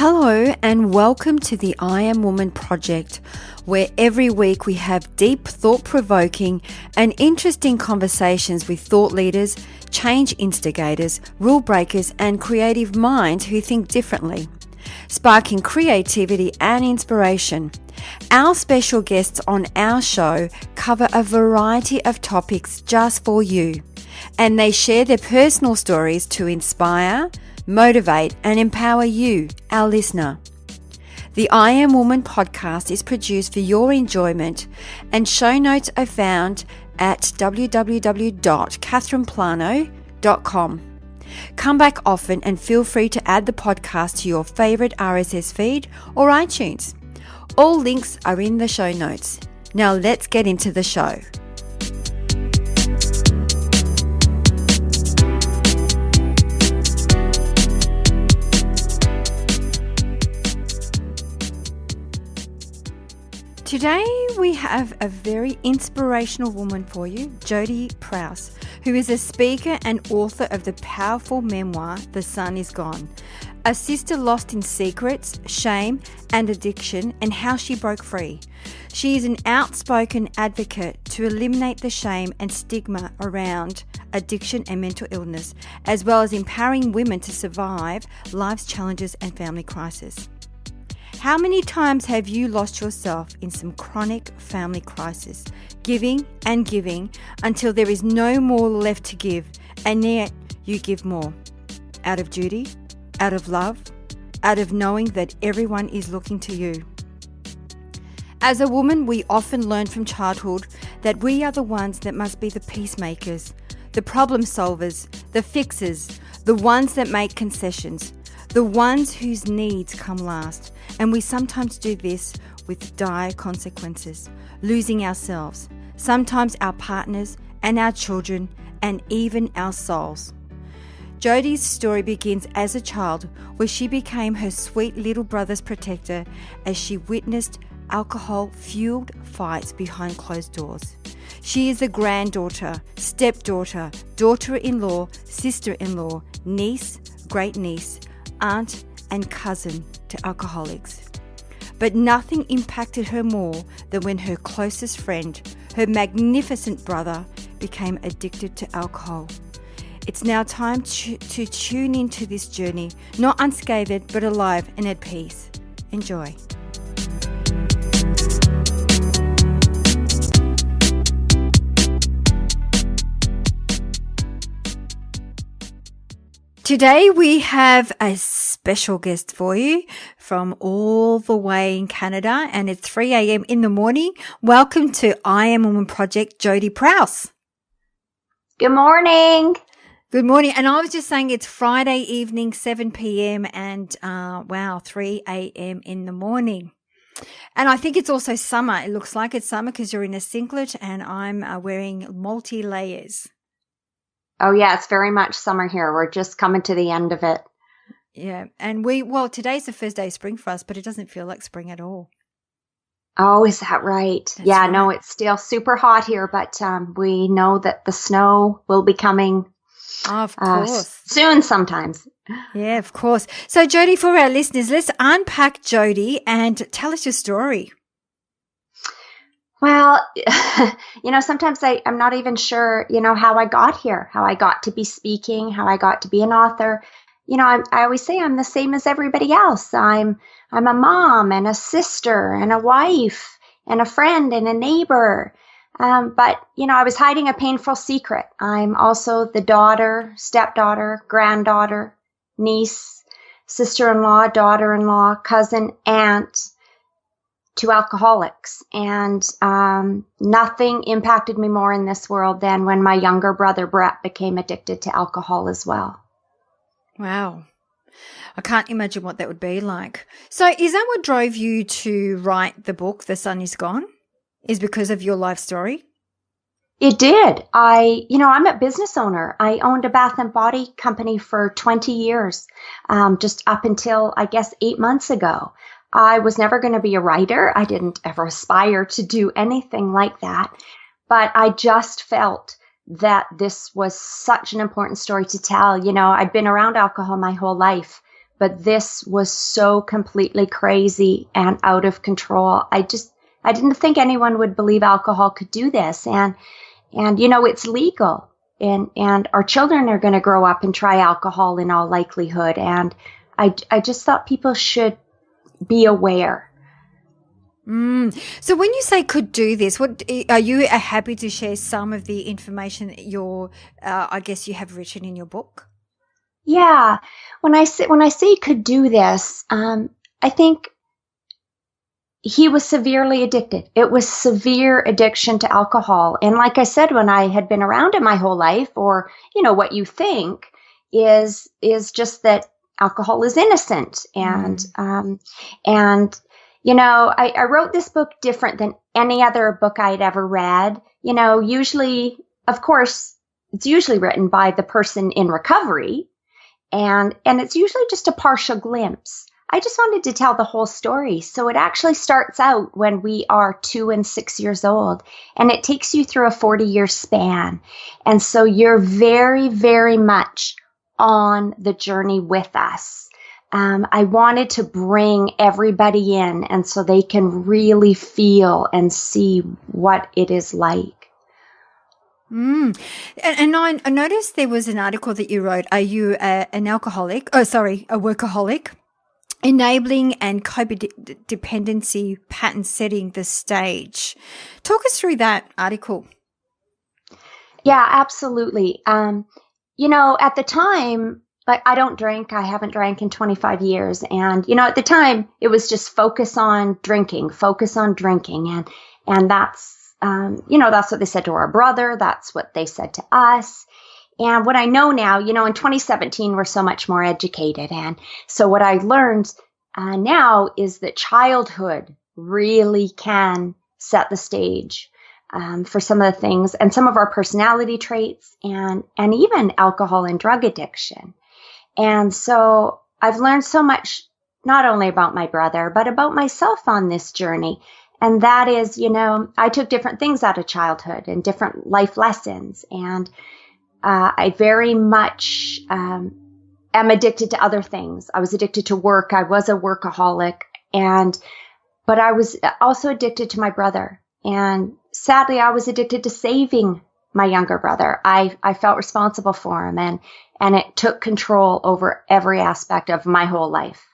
Hello and welcome to the I Am Woman project, where every week we have deep, thought-provoking and interesting conversations with thought leaders, change instigators, rule breakers and creative minds who think differently, sparking creativity and inspiration. Our special guests on our show cover a variety of topics just for you, and they share their personal stories to inspire, motivate and empower you, our listener. The I Am Woman podcast is produced for your enjoyment, and show notes are found at www.catherineplano.com. Come back often and feel free to add the podcast to your favourite RSS feed or iTunes. All links are in the show notes. Now let's get into the show. Today we have a very inspirational woman for you, Jodee Prouse, who is a speaker and author of the powerful memoir, The Sun Is Gone, a sister lost in secrets, shame and addiction, and how she broke free. She is an outspoken advocate to eliminate the shame and stigma around addiction and mental illness, as well as empowering women to survive life's challenges and family crisis. How many times have you lost yourself in some chronic family crisis, giving and giving until there is no more left to give, and yet you give more? Out of duty, out of love, out of knowing that everyone is looking to you. As a woman, we often learn from childhood that we are the ones that must be the peacemakers, the problem solvers, the fixers, the ones that make concessions, the ones whose needs come last. And we sometimes do this with dire consequences, losing ourselves, sometimes our partners and our children and even our souls. Jodee's story begins as a child, where she became her sweet little brother's protector as she witnessed alcohol-fueled fights behind closed doors. She is a granddaughter, stepdaughter, daughter-in-law, sister-in-law, niece, great-niece, aunt and cousin to alcoholics. But nothing impacted her more than when her closest friend, her magnificent brother, became addicted to alcohol. It's now time to tune into this journey, not unscathed but alive and at peace. Enjoy. Today we have a special guest for you from all the way in Canada, and it's 3 a.m. in the morning. Welcome to I Am Woman Project, Jodee Prouse. Good morning. Good morning. And I was just saying it's Friday evening, 7 p.m. and 3 a.m. in the morning. And I think it's also summer. It looks like it's summer because you're in a singlet and I'm wearing multi-layers. Oh, yeah, it's very much summer here. We're just coming to the end of it. Yeah. And today's the first day of spring for us, but it doesn't feel like spring at all. Oh, is that right? That's yeah, right. No, it's still super hot here, but we know that the snow will be coming Of course. soon sometimes. Yeah, of course. So, Jodee, for our listeners, let's unpack Jodee and tell us your story. Well, sometimes I'm not even sure, how I got here, how I got to be speaking, how I got to be an author. I always say I'm the same as everybody else. I'm a mom and a sister and a wife and a friend and a neighbor. But I was hiding a painful secret. I'm also the daughter, stepdaughter, granddaughter, niece, sister-in-law, daughter-in-law, cousin, aunt to alcoholics. And nothing impacted me more in this world than when my younger brother, Brett, became addicted to alcohol as well. Wow. I can't imagine what that would be like. So is that what drove you to write the book, The Sun Is Gone? Is because of your life story? It did. I'm a business owner. I owned a bath and body company for 20 years, just up until, 8 months ago. I was never going to be a writer. I didn't ever aspire to do anything like that. But I just felt that this was such an important story to tell. I'd been around alcohol my whole life, but this was so completely crazy and out of control. I didn't think anyone would believe alcohol could do this. And it's legal, and our children are going to grow up and try alcohol in all likelihood. And I just thought people should be aware. So when you say could do this, what are you happy to share some of the information that I guess you have written in your book? Yeah. When I say could do this, I think he was severely addicted. It was severe addiction to alcohol. And like I said, when I had been around it my whole life, or, what you think is just that alcohol is innocent. And I wrote this book different than any other book I'd ever read. Usually, of course, it's usually written by the person in recovery, and it's usually just a partial glimpse. I just wanted to tell the whole story. So it actually starts out when we are 2 and 6 years old, and it takes you through a 40-year span. And so you're very, very much on the journey with us. I wanted to bring everybody in, and so they can really feel and see what it is like. And I noticed there was an article that you wrote. Are you an alcoholic? Oh, sorry, a workaholic? Enabling and codependency pattern setting the stage. Talk us through that article. Yeah, absolutely. At the time, I don't drink. I haven't drank in 25 years. And, at the time it was just focus on drinking. And that's, that's what they said to our brother. That's what they said to us. And what I know now, in 2017, we're so much more educated. And so what I learned now is that childhood really can set the stage for some of the things and some of our personality traits and even alcohol and drug addiction. And so I've learned so much, not only about my brother, but about myself on this journey. And that is, I took different things out of childhood and different life lessons. And I very much am addicted to other things. I was addicted to work. I was a workaholic, but I was also addicted to my brother. And sadly, I was addicted to saving my younger brother. I felt responsible for him, and it took control over every aspect of my whole life.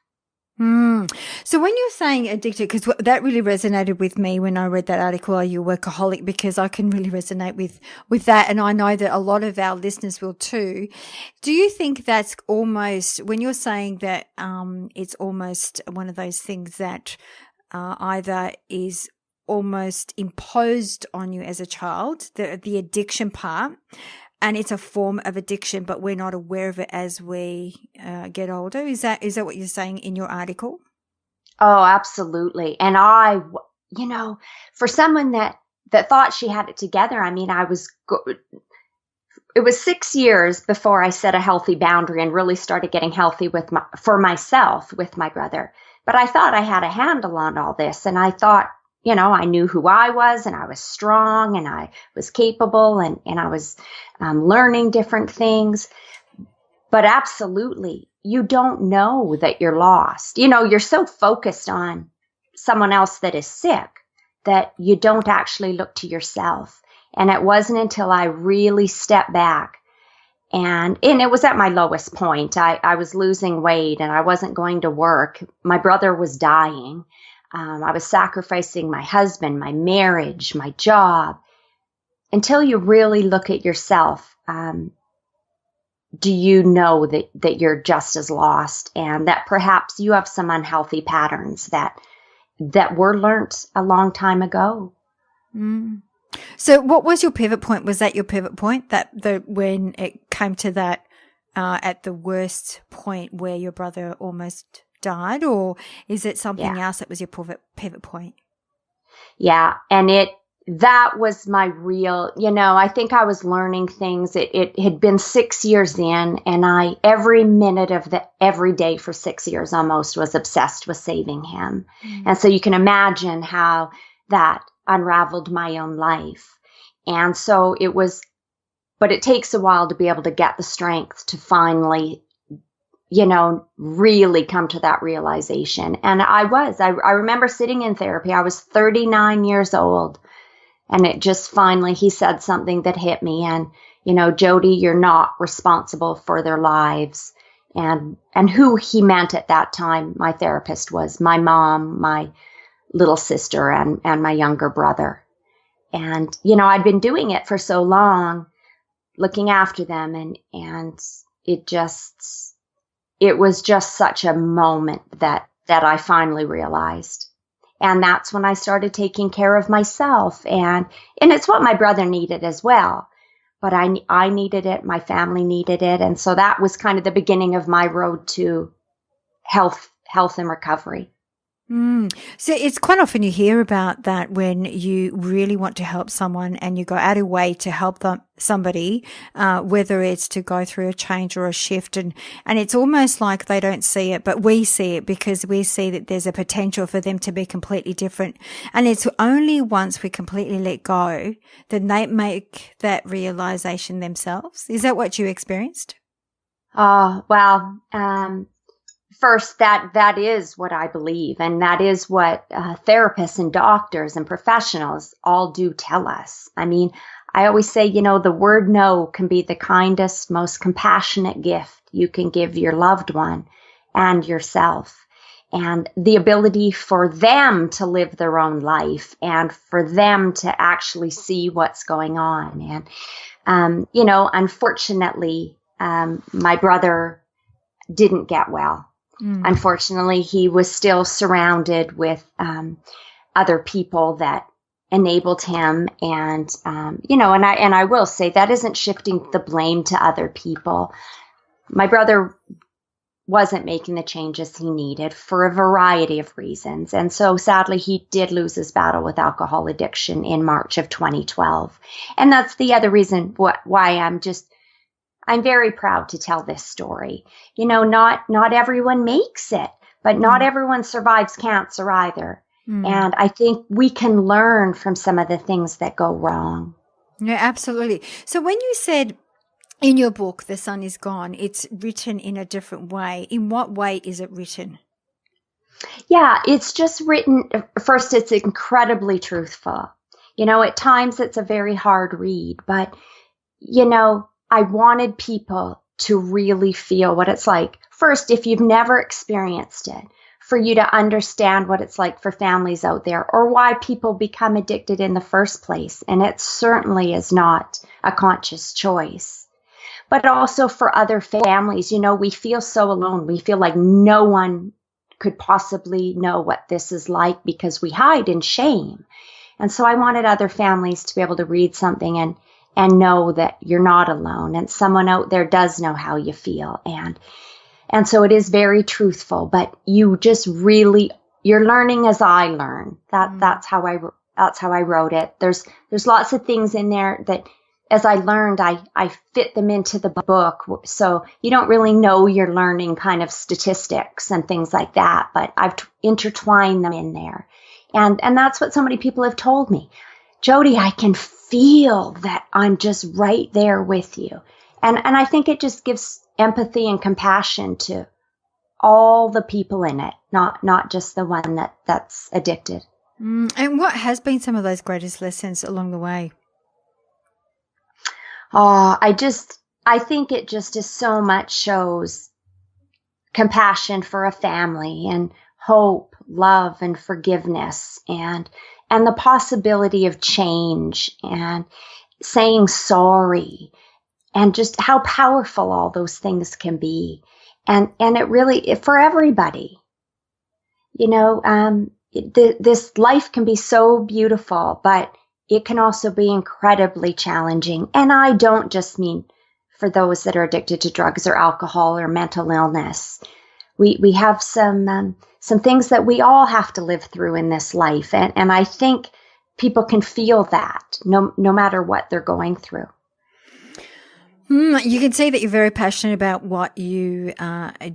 So when you're saying addicted, because that really resonated with me when I read that article, Are You a Workaholic? Because I can really resonate with that. And I know that a lot of our listeners will too. Do you think that's almost, when you're saying that it's almost one of those things that either is almost imposed on you as a child, the addiction part, and it's a form of addiction, but we're not aware of it as we get older? Is that what you're saying in your article? Oh, absolutely. And for someone that thought she had it together, it was 6 years before I set a healthy boundary and really started getting healthy for myself with my brother. But I thought I had a handle on all this, and I thought, I knew who I was, and I was strong, and I was capable, and I was learning different things. But absolutely, you don't know that you're lost. You're so focused on someone else that is sick that you don't actually look to yourself. And it wasn't until I really stepped back, and it was at my lowest point. I was losing weight, and I wasn't going to work. My brother was dying. I was sacrificing my husband, my marriage, my job. Until you really look at yourself, do you know that you're just as lost, and that perhaps you have some unhealthy patterns that were learnt a long time ago? So what was your pivot point? Was that your pivot point, when it came to that at the worst point where your brother almost died, or is it something else that was your pivot point? Yeah. And that was my real, I think I was learning things. It had been 6 years in, and every minute of every day for 6 years almost was obsessed with saving him. And so you can imagine how that unraveled my own life. And so but it takes a while to be able to get the strength to finally really come to that realization. And I remember sitting in therapy. I was 39 years old, and it just finally, he said something that hit me. And, Jodee, you're not responsible for their lives. And who he meant at that time, my therapist, was my mom, my little sister, and my younger brother. And, I'd been doing it for so long, looking after them. And it was just such a moment that I finally realized. And that's when I started taking care of myself. And it's what my brother needed as well. But I needed it. My family needed it. And so that was kind of the beginning of my road to health and recovery. So it's quite often you hear about that when you really want to help someone and you go out of your way to help somebody, whether it's to go through a change or a shift. And it's almost like they don't see it, but we see it because we see that there's a potential for them to be completely different. And it's only once we completely let go that they make that realization themselves. Is that what you experienced? First, that is what I believe, and that is what therapists and doctors and professionals all do tell us. I mean, I always say, the word no can be the kindest, most compassionate gift you can give your loved one and yourself. And the ability for them to live their own life and for them to actually see what's going on. And, unfortunately, my brother didn't get well. Unfortunately, he was still surrounded with other people that enabled him. And, and I will say that isn't shifting the blame to other people. My brother wasn't making the changes he needed for a variety of reasons. And so sadly, he did lose his battle with alcohol addiction in March of 2012. And that's the other reason why I'm very proud to tell this story. Not everyone makes it, but not everyone survives cancer either. And I think we can learn from some of the things that go wrong. Yeah, absolutely. So when you said in your book, The Sun is Gone, it's written in a different way. In what way is it written? Yeah, it's just written. First, it's incredibly truthful. At times it's a very hard read, but, I wanted people to really feel what it's like. First, if you've never experienced it, for you to understand what it's like for families out there or why people become addicted in the first place. And it certainly is not a conscious choice. But also for other families, we feel so alone. We feel like no one could possibly know what this is like because we hide in shame. And so I wanted other families to be able to read something and know that you're not alone and someone out there does know how you feel. And so it is very truthful, but you just really, you're learning as I learn. That's how I wrote it. There's lots of things in there that as I learned, I fit them into the book. So you don't really know you're learning kind of statistics and things like that, but I've intertwined them in there. And that's what so many people have told me. Jodee, I can feel that I'm just right there with you. And I think it just gives empathy and compassion to all the people in it, not just the one that's addicted. And what has been some of those greatest lessons along the way? I think it just is so much shows compassion for a family and hope, love, and forgiveness and the possibility of change and saying sorry and just how powerful all those things can be. And it really, for everybody, this life can be so beautiful, but it can also be incredibly challenging. And I don't just mean for those that are addicted to drugs or alcohol or mental illness. We have some things that we all have to live through in this life. And I think people can feel that no matter what they're going through. You can see that you're very passionate about what you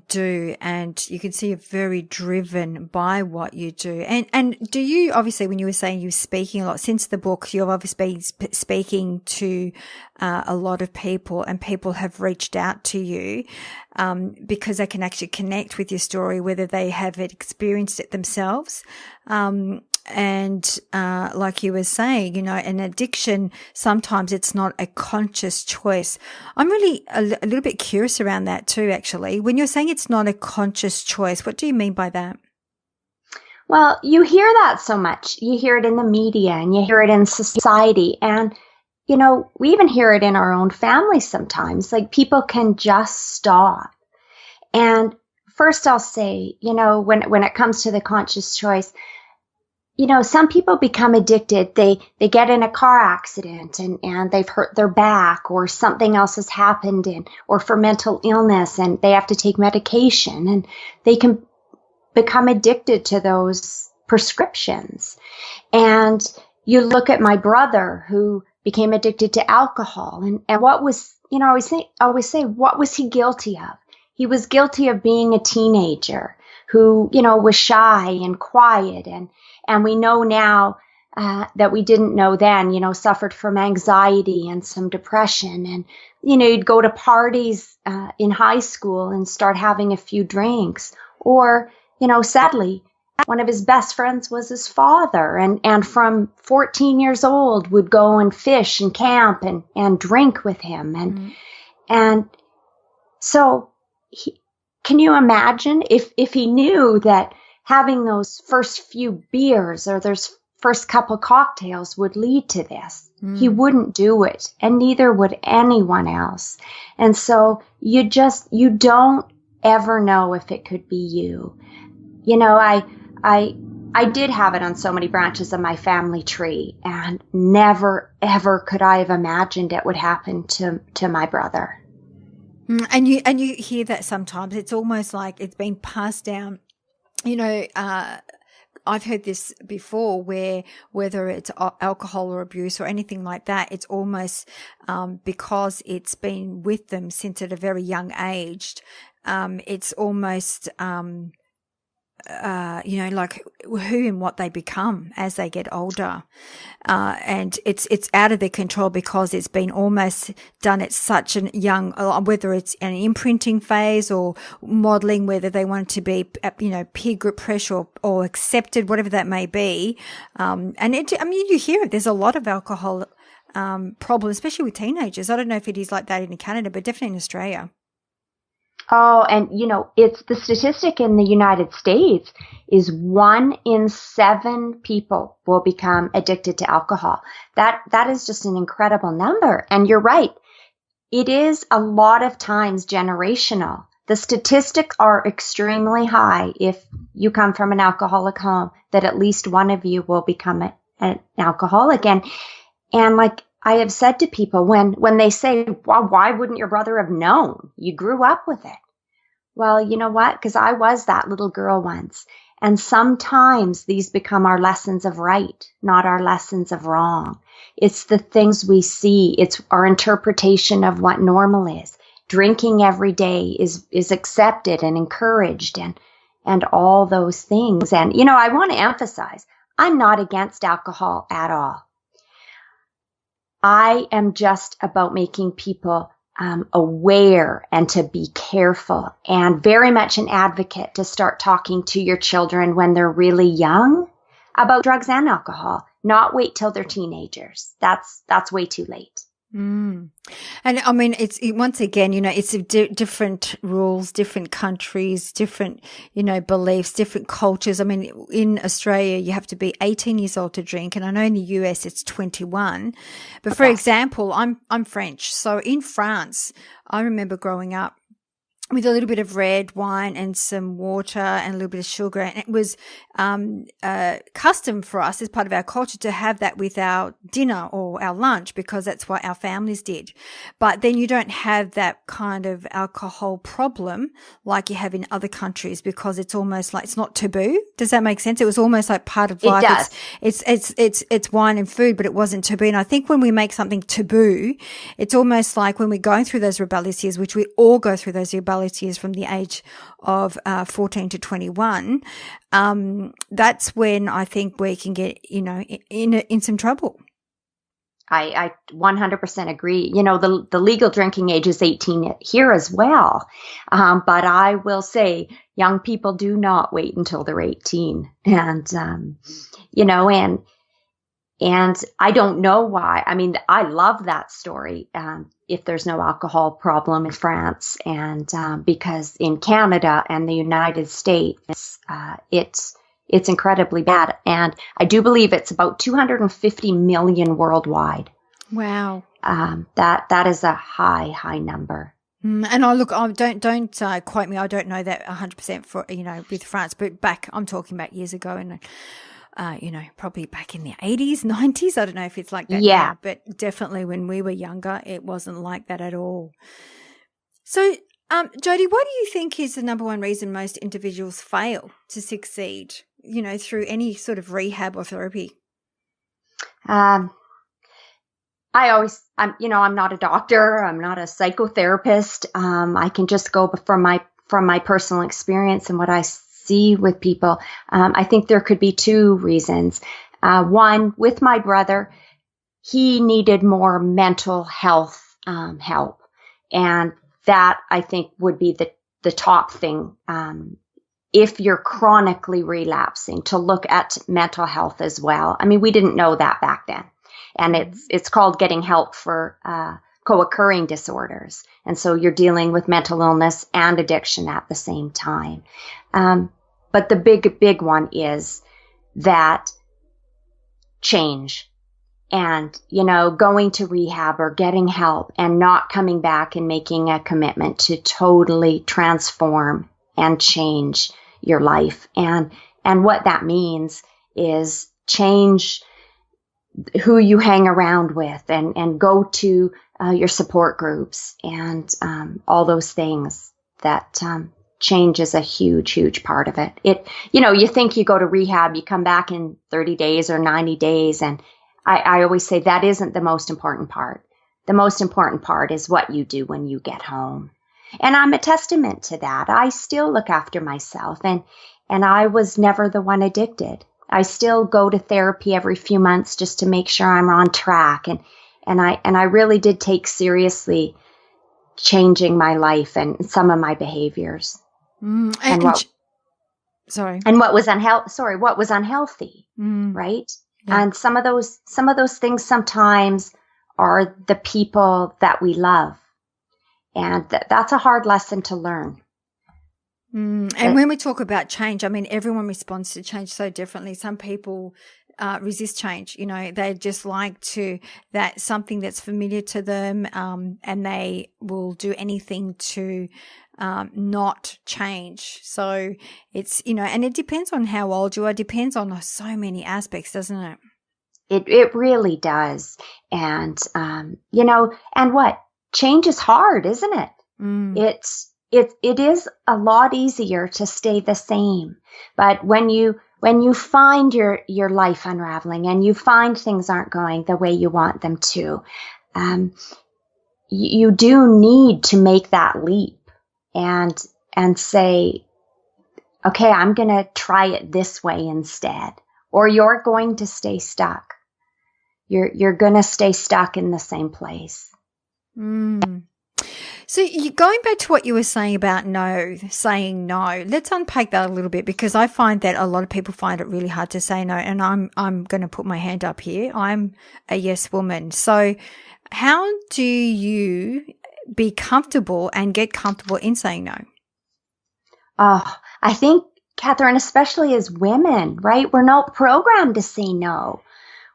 do, and you can see you're very driven by what you do. And do you, obviously, when you were saying you're speaking a lot since the book, you've obviously been speaking to a lot of people, and people have reached out to you because they can actually connect with your story, whether they have experienced it themselves. And like you were saying, an addiction, sometimes it's not a conscious choice. I'm really a little bit curious around that too, actually. When you're saying it's not a conscious choice, what do you mean by that? Well, you hear that so much. You hear it in the media and you hear it in society. And, we even hear it in our own family sometimes. Like, people can just stop. And first I'll say, when it comes to the conscious choice, some people become addicted. They get in a car accident and they've hurt their back, or something else has happened, or for mental illness, and they have to take medication, and they can become addicted to those prescriptions. And you look at my brother, who became addicted to alcohol, and what was, I always say, what was he guilty of? He was guilty of being a teenager who, was shy and quiet, and we know now that we didn't know then, suffered from anxiety and some depression. And, you'd go to parties in high school and start having a few drinks. Or, sadly, one of his best friends was his father. And from 14 years old would go and fish and camp and drink with him. And so can you imagine if he knew that having those first few beers or those first couple cocktails would lead to this? He wouldn't do it, and neither would anyone else. And so you don't ever know if it could be you. I did have it on so many branches of my family tree, and never, ever could I have imagined it would happen to my brother. And you hear that sometimes. It's almost like it's been passed down. I've heard this before, where whether it's alcohol or abuse or anything like that, it's almost because it's been with them since at a very young age. It's almost like who and what they become as they get older. And it's out of their control because it's been almost done at such a young, whether it's an imprinting phase or modeling, whether they want to be, peer group pressure or accepted, whatever that may be. You hear it. There's a lot of alcohol, problems, especially with teenagers. I don't know if it is like that in Canada, but definitely in Australia. Oh, and it's the statistic in the United States is 1 in 7 people will become addicted to alcohol. That is just an incredible number. And you're right. It is a lot of times generational. The statistics are extremely high if you come from an alcoholic home, that at least one of you will become an alcoholic. And like I have said to people when they say, well, why wouldn't your brother have known? You grew up with it. Well, you know what? Because I was that little girl once. And sometimes these become our lessons of right, not our lessons of wrong. It's the things we see. It's our interpretation of what normal is. Drinking every day is accepted and encouraged and all those things. And, I want to emphasize, I'm not against alcohol at all. I am just about making people aware and to be careful, and very much an advocate to start talking to your children when they're really young about drugs and alcohol, not wait till they're teenagers. That's way too late. And I mean, once again, it's different rules, different countries, different, beliefs, different cultures. I mean, in Australia, you have to be 18 years old to drink. And I know in the US it's 21. But for example, I'm French. So in France, I remember growing up, with a little bit of red wine and some water and a little bit of sugar. And it was custom for us as part of our culture to have that with our dinner or our lunch, because that's what our families did. But then you don't have that kind of alcohol problem like you have in other countries, because it's almost like it's not taboo. Does that make sense? It was almost like part of life. It does. It's wine and food, but it wasn't taboo. And I think when we make something taboo, it's almost like when we're going through those rebellious years, which we all go through those rebellious years from the age of 14 to 21, that's when I think we can get, in some trouble. I 100% agree. The legal drinking age is 18 here as well. But I will say young people do not wait until they're 18. And I don't know why. I mean, I love that story. If there's no alcohol problem in France, and because in Canada and the United States, it's incredibly bad. And I do believe it's about 250 million worldwide. Wow. That is a high number. And don't quote me. I don't know that 100% for, with France, but I'm talking about years ago, and probably back in the 80s, 90s. I don't know if it's like that now, but definitely when we were younger, it wasn't like that at all. So, Jodee, what do you think is the number one reason most individuals fail to succeed, through any sort of rehab or therapy? I'm not a doctor. I'm not a psychotherapist. I can just go from my personal experience and what I see with people. I think there could be two reasons. One, with my brother, he needed more mental health help, and that I think would be the top thing. If you're chronically relapsing, to look at mental health as well. I mean, we didn't know that back then, and it's called getting help for co-occurring disorders. And so you're dealing with mental illness and addiction at the same time. But the big one is that change, and, going to rehab or getting help and not coming back and making a commitment to totally transform and change your life. And what that means is change who you hang around with, and go to your support groups, and all those things. That change is a huge part of it. You think you go to rehab, you come back in 30 days or 90 days. And I always say that isn't the most important part. The most important part is what you do when you get home. And I'm a testament to that. I still look after myself, and I was never the one addicted. I still go to therapy every few months just to make sure I'm on track. And I really did take seriously changing my life and some of my behaviors. And what was unhealthy, right? Yeah. And some of those things sometimes are the people that we love, and that's a hard lesson to learn. And when we talk about change, I mean, everyone responds to change so differently. Some people resist change. They just like that something that's familiar to them, and they will do anything to not change. So it's, and it depends on how old you are. It depends on so many aspects, doesn't it? It really does. And, and what? Change is hard, isn't it? It is a lot easier to stay the same. But when you find your life unraveling, and you find things aren't going the way you want them to, you do need to make that leap and say, okay, I'm going to try it this way instead, or you're going to stay stuck. You're going to stay stuck in the same place. So going back to what you were saying about saying no, let's unpack that a little bit, because I find that a lot of people find it really hard to say no. And I'm going to put my hand up here. I'm a yes woman. So how do you be comfortable and get comfortable in saying no? Oh, I think, Catherine, especially as women, right? We're not programmed to say no.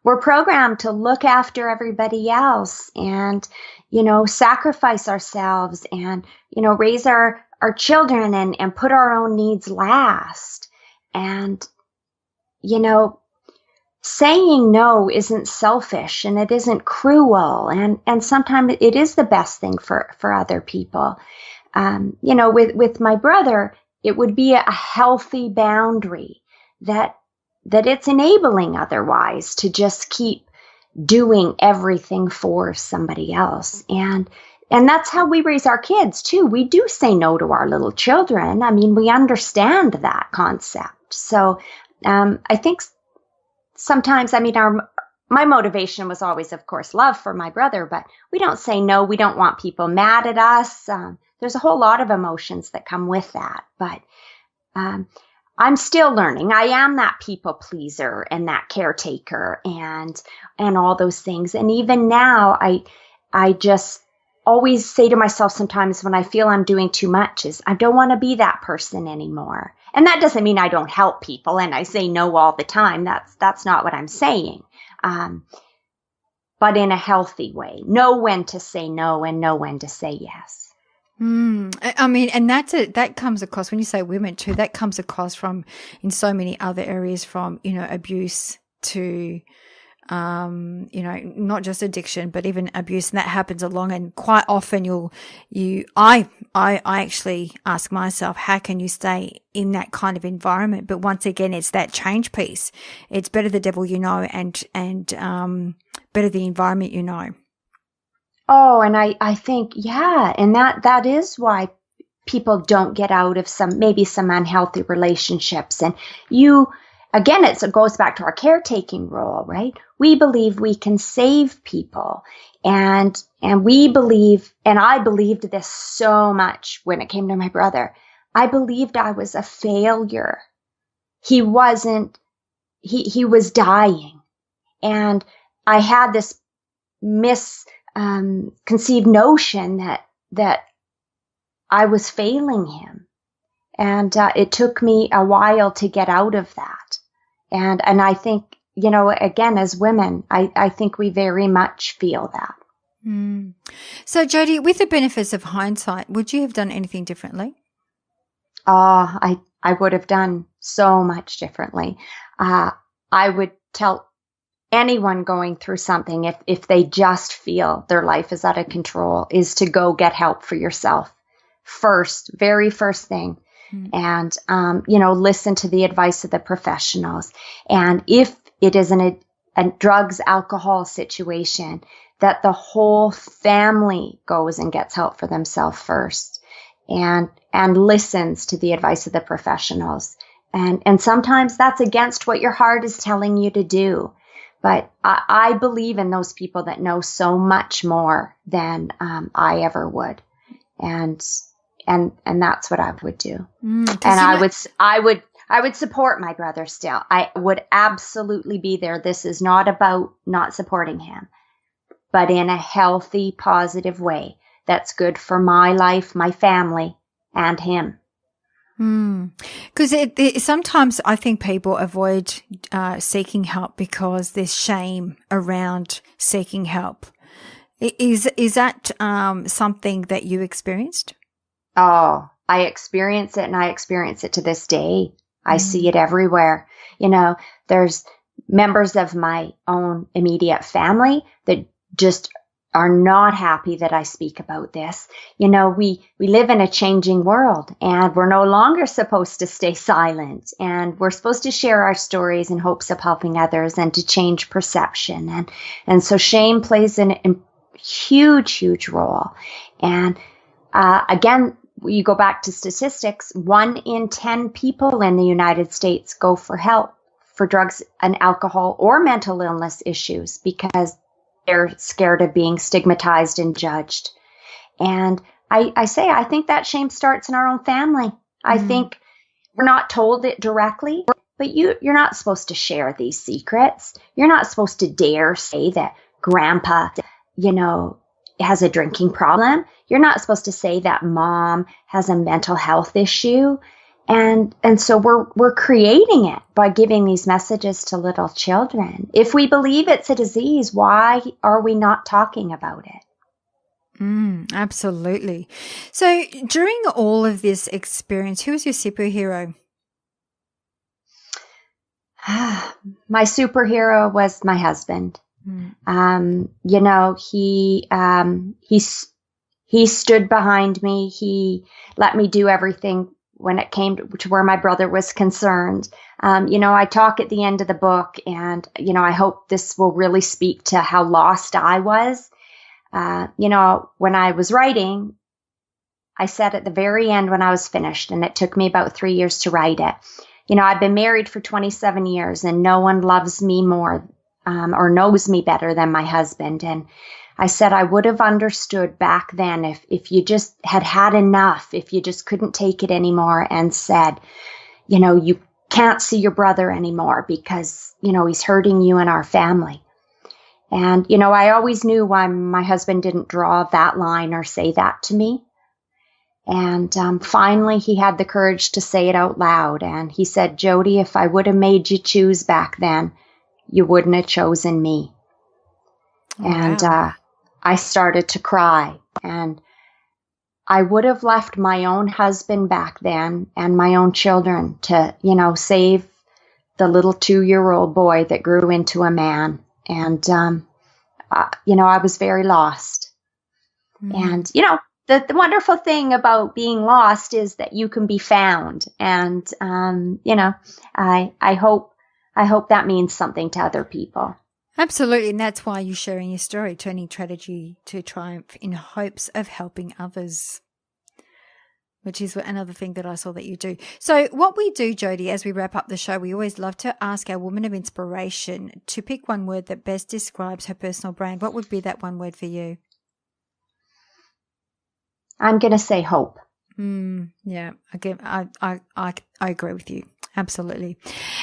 We're programmed to look after everybody else and, sacrifice ourselves and, raise our our children and put our own needs last. And, you know, saying no isn't selfish and it isn't cruel. And sometimes it is the best thing for other people. You know, with my brother, it would be a healthy boundary that it's enabling otherwise to just keep doing everything for somebody else. And that's how we raise our kids too. We do say no to our little children. I mean, we understand that concept. So I think sometimes, I mean, my motivation was always, of course, love for my brother, but we don't say no. We don't want people mad at us. There's a whole lot of emotions that come with that. But I'm still learning. I am that people pleaser and that caretaker and all those things. And even now, I just always say to myself sometimes when I feel I'm doing too much is I don't want to be that person anymore. And that doesn't mean I don't help people and I say no all the time. That's not what I'm saying. But in a healthy way. Know when to say no and know when to say yes. I mean, and that comes across when you say women too, that comes across from in so many other areas from, you know, abuse to, you know, not just addiction, but even abuse. And that happens along. And quite often I actually ask myself, how can you stay in that kind of environment? But once again, it's that change piece. It's better the devil you know and better the environment you know. Oh, and I think, yeah, and that is why people don't get out of maybe some unhealthy relationships. And again, it goes back to our caretaking role, right? We believe we can save people. And we believe, and I believed this so much when it came to my brother. I believed I was a failure. He wasn't, he was dying. And I had this conceived notion that I was failing him. And it took me a while to get out of that. And I think, you know, again, as women, I think we very much feel that. So, Jodee, with the benefits of hindsight, would you have done anything differently? I would have done so much differently. I would tell anyone going through something, if they just feel their life is out of control, is to go get help for yourself first, very first thing. And, you know, listen to the advice of the professionals. And if it is a drugs, alcohol situation, that the whole family goes and gets help for themselves first and listens to the advice of the professionals. And sometimes that's against what your heart is telling you to do. But I believe in those people that know so much more than I ever would, and that's what I would do. And I would support my brother still. I would absolutely be there. This is not about not supporting him, but in a healthy, positive way that's good for my life, my family, and him. Because sometimes I think people avoid seeking help because there's shame around seeking help. Is that something that you experienced? Oh, I experience it, and I experience it to this day. I see it everywhere. You know, there's members of my own immediate family that just are not happy that I speak about this. You know, we live in a changing world, and we're no longer supposed to stay silent, and we're supposed to share our stories in hopes of helping others and to change perception. And so shame plays a huge, huge role. And again, you go back to statistics, 1 in 10 people in the United States go for help for drugs and alcohol or mental illness issues because they're scared of being stigmatized and judged. And I think that shame starts in our own family. I think we're not told it directly, but you're not supposed to share these secrets. You're not supposed to dare say that grandpa, you know, has a drinking problem. You're not supposed to say that mom has a mental health issue. And so we're creating it by giving these messages to little children. If we believe it's a disease, why are we not talking about it? Absolutely. So during all of this experience, who was your superhero? My superhero was my husband. You know, he stood behind me. He let me do everything when it came to where my brother was concerned. You know, I talk at the end of the book, and, you know, I hope this will really speak to how lost I was. You know, when I was writing, I said at the very end when I was finished, and it took me about 3 years to write it. You know, I've been married for 27 years, and no one loves me more or knows me better than my husband. And I said I would have understood back then if you just had enough, if you just couldn't take it anymore and said, you know, you can't see your brother anymore because, you know, he's hurting you and our family. And, you know, I always knew why my husband didn't draw that line or say that to me. And finally, he had the courage to say it out loud. And he said, Jodee, if I would have made you choose back then, you wouldn't have chosen me. Wow. And I started to cry. And I would have left my own husband back then and my own children to, you know, save the little 2-year-old boy that grew into a man. And, you know, I was very lost. And, you know, the wonderful thing about being lost is that you can be found. And, you know, I hope that means something to other people. Absolutely. And that's why you're sharing your story, turning tragedy to triumph in hopes of helping others, which is another thing that I saw that you do. So what we do, Jodee, as we wrap up the show, we always love to ask our woman of inspiration to pick one word that best describes her personal brand. What would be that one word for you? I'm going to say hope. Yeah, I agree with you. Absolutely.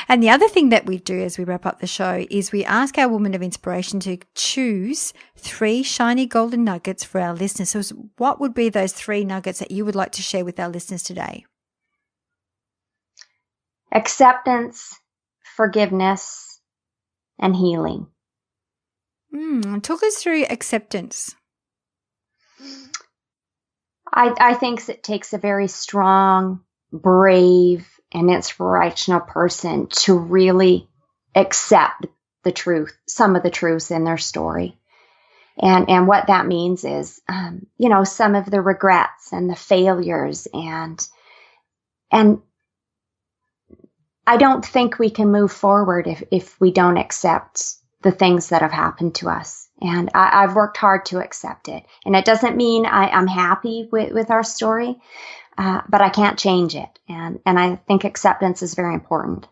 And the other thing that we do as we wrap up the show is we ask our woman of inspiration to choose 3 shiny golden nuggets for our listeners. So what would be those 3 nuggets that you would like to share with our listeners today? Acceptance, forgiveness, and healing. Talk us through acceptance. I think it takes a very strong, brave, and inspirational person to really accept the truth, some of the truths in their story. And what that means is, you know, some of the regrets and the failures and I don't think we can move forward if we don't accept the things that have happened to us. And I've worked hard to accept it. And it doesn't mean I'm happy with our story, but I can't change it. And I think acceptance is very important.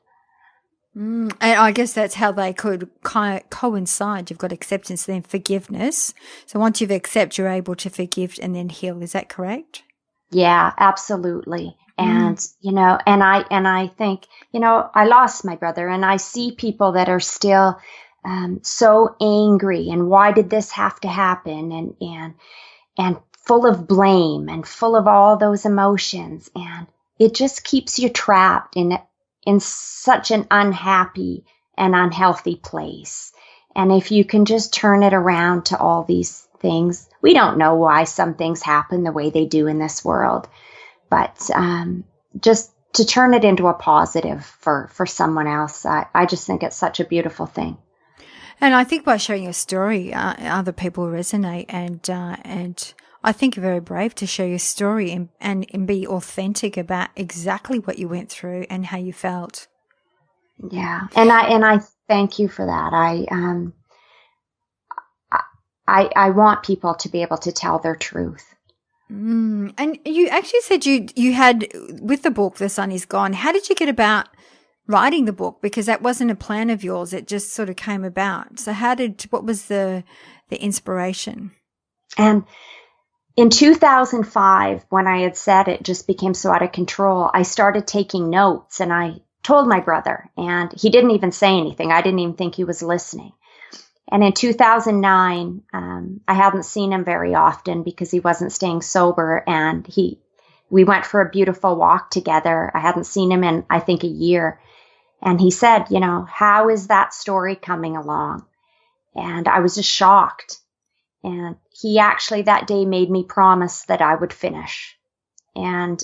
And I guess that's how they could kind of coincide. You've got acceptance, then forgiveness. So once you've accepted, you're able to forgive and then heal. Is that correct? Yeah, absolutely. And, you know, and I think, you know, I lost my brother, and I see people that are still so angry, and why did this have to happen, and full of blame and full of all those emotions, and it just keeps you trapped in such an unhappy and unhealthy place. And if you can just turn it around to all these things, we don't know why some things happen the way they do in this world, but just to turn it into a positive for someone else, I just think it's such a beautiful thing. And I think by sharing your story, other people resonate, and I think you're very brave to share your story and be authentic about exactly what you went through and how you felt. Yeah, and I thank you for that. I want people to be able to tell their truth. And you actually said you had, with the book, The Sun Is Gone. How did you get about writing the book? Because that wasn't a plan of yours. It just sort of came about. So what was the inspiration? And in 2005, when I had said it just became so out of control, I started taking notes, and I told my brother, and he didn't even say anything. I didn't even think he was listening. And in 2009, I hadn't seen him very often because he wasn't staying sober, and we went for a beautiful walk together. I hadn't seen him in, I think, a year. And he said, you know, how is that story coming along? And I was just shocked. And he actually that day made me promise that I would finish. And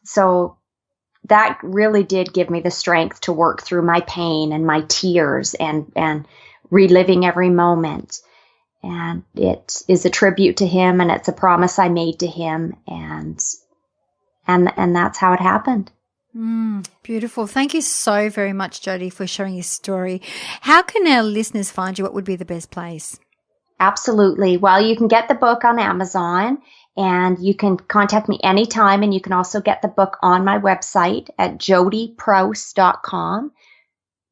so that really did give me the strength to work through my pain and my tears and reliving every moment. And it is a tribute to him, and it's a promise I made to him, and that's how it happened. Beautiful. Thank you so very much, Jodee, for sharing your story. How can our listeners find you? What would be the best place? Absolutely. Well, you can get the book on Amazon, and you can contact me anytime, and you can also get the book on my website at jodeeprouse.com,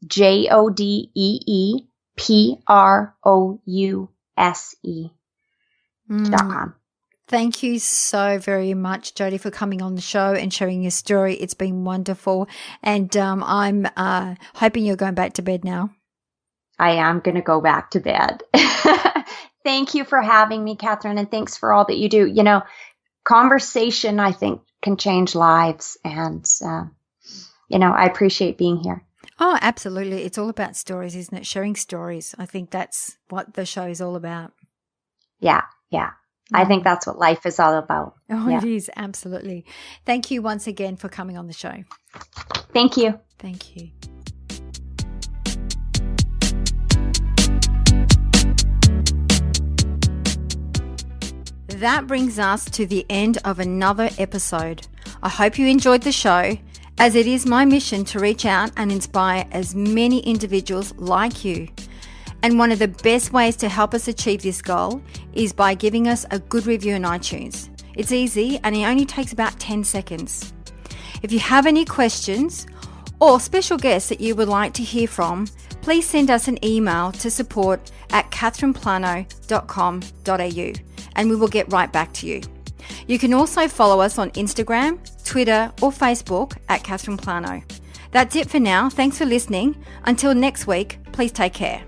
JODEEPROUSE.com. Thank you so very much, Jodee, for coming on the show and sharing your story. It's been wonderful. And I'm hoping you're going back to bed now. I am going to go back to bed. Thank you for having me, Catherine, and thanks for all that you do. You know, conversation, I think, can change lives. And, I appreciate being here. Oh, absolutely. It's all about stories, isn't it? Sharing stories. I think that's what the show is all about. Yeah. I think that's what life is all about. Oh, yeah. It is. Absolutely. Thank you once again for coming on the show. Thank you. Thank you. That brings us to the end of another episode. I hope you enjoyed the show, as it is my mission to reach out and inspire as many individuals like you. And one of the best ways to help us achieve this goal is by giving us a good review on iTunes. It's easy and it only takes about 10 seconds. If you have any questions or special guests that you would like to hear from, please send us an email to support@catherineplano.com.au and we will get right back to you. You can also follow us on Instagram, Twitter or Facebook at Catherine Plano. That's it for now. Thanks for listening. Until next week, please take care.